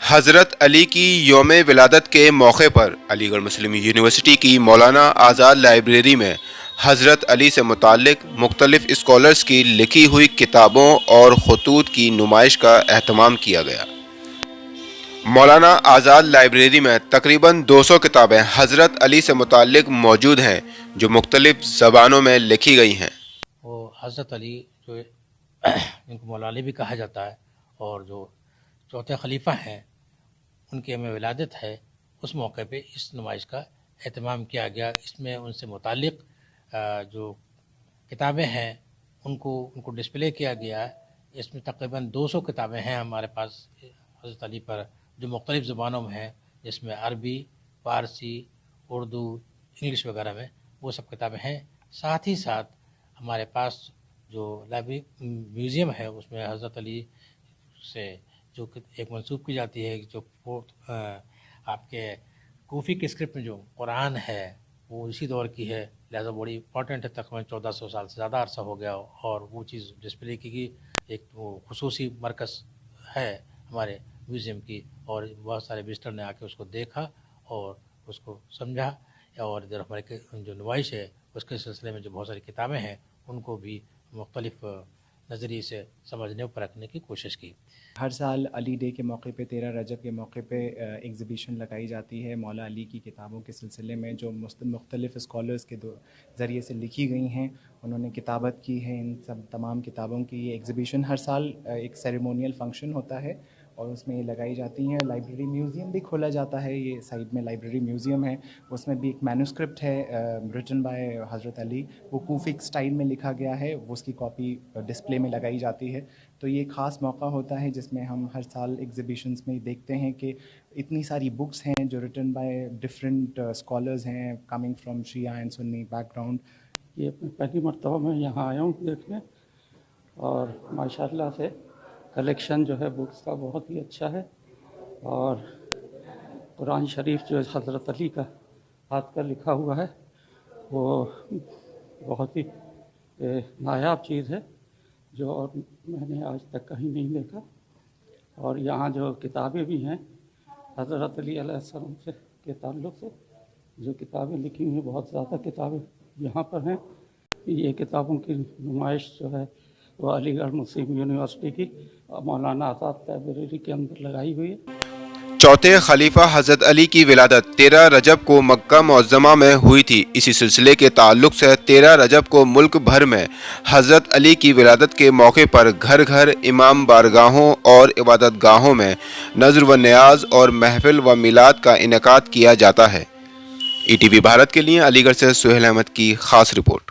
حضرت علی کی یوم ولادت کے موقع پر علی گڑھ مسلم یونیورسٹی کی مولانا آزاد لائبریری میں حضرت علی سے متعلق مختلف اسکالرز کی لکھی ہوئی کتابوں اور خطوط کی نمائش کا اہتمام کیا گیا۔ مولانا آزاد لائبریری میں تقریباً 200 کتابیں حضرت علی سے متعلق موجود ہیں جو مختلف زبانوں میں لکھی گئی ہیں۔ وہ حضرت علی جو ان کو مولا علی بھی کہا جاتا ہے اور جو چوتھے خلیفہ ہیں ان کی یوم ولادت ہے، اس موقع پہ اس نمائش کا اہتمام کیا گیا۔ اس میں ان سے متعلق جو کتابیں ہیں ان کو ڈسپلے کیا گیا ہے۔ اس میں تقریباً 200 کتابیں ہیں ہمارے پاس حضرت علی پر جو مختلف زبانوں میں ہیں، جس میں عربی، فارسی، اردو، انگلش وغیرہ میں وہ سب کتابیں ہیں۔ ساتھ ہی ساتھ ہمارے پاس جو لائبریری میوزیم ہے اس میں حضرت علی سے جو ایک منسوب کی جاتی ہے، جو آپ کے کوفی کے اسکرپٹ میں جو قرآن ہے وہ اسی دور کی ہے، لہذا بڑی امپورٹنٹ ہے، تقریباً 1400 سال سے زیادہ عرصہ ہو گیا اور وہ چیز ڈسپلے کی گئی۔ ایک وہ خصوصی مرکز ہے ہمارے میوزیم کی اور بہت سارے وزٹر نے آ کے اس کو دیکھا اور اس کو سمجھا، اور ادھر ہمارے جو نمائش ہے اس کے سلسلے میں جو بہت ساری کتابیں ہیں ان کو بھی مختلف نظریے سے سمجھنے اور پرکھنے کی کوشش کی۔ ہر سال علی ڈے کے موقع پہ 13 رجب کے موقع پہ ایگزیبیشن لگائی جاتی ہے مولا علی کی کتابوں کے سلسلے میں، جو مختلف اسکالرز کے ذریعے سے لکھی گئی ہیں، انہوں نے کتابت کی ہے ان سب تمام کتابوں کی۔ یہ ایگزیبیشن ہر سال ایک سیریمونیل فنکشن ہوتا ہے اور اس میں یہ لگائی جاتی ہیں۔ لائبریری میوزیم بھی کھولا جاتا ہے، یہ سائڈ میں لائبریری میوزیم ہے، اس میں بھی ایک مینوسکرپٹ ہے ریٹن بائی حضرت علی، وہ کوفی سٹائل میں لکھا گیا ہے، وہ اس کی کاپی ڈسپلے میں لگائی جاتی ہے۔ تو یہ خاص موقع ہوتا ہے جس میں ہم ہر سال ایگزیبیشنز میں دیکھتے ہیں کہ اتنی ساری بکس ہیں جو ریٹن بائی ڈفرینٹ اسکالرز ہیں coming from Shia and Sunni background. یہ پہلی مرتبہ میں یہاں آیا ہوں دیکھنے، اور ماشاءاللہ سے کلیکشن جو ہے بکس کا بہت ہی اچھا ہے، اور قرآن شریف جو حضرت علی کا ہاتھ کا لکھا ہوا ہے وہ بہت ہی نایاب چیز ہے جو میں نے آج تک کہیں نہیں دیکھا۔ اور یہاں جو کتابیں بھی ہیں حضرت علی علیہ السلام سے کے تعلق سے جو کتابیں لکھی ہوئی ہیں، بہت زیادہ کتابیں یہاں پر ہیں۔ یہ کتابوں کی نمائش جو ہے وہ علی گڑھ مسلم یونیورسٹی کی مولانا آزاد لائبریری کے اندر لگائی ہوئی ہے۔ چوتھے خلیفہ حضرت علی کی ولادت 13 رجب کو مکہ معظمہ میں ہوئی تھی۔ اسی سلسلے کے تعلق سے 13 رجب کو ملک بھر میں حضرت علی کی ولادت کے موقع پر گھر گھر امام بارگاہوں اور عبادت گاہوں میں نذر و نیاز اور محفل و میلاد کا انعقاد کیا جاتا ہے۔ ETV بھارت کے لیے علی گڑھ سے سہیل احمد کی خاص رپورٹ۔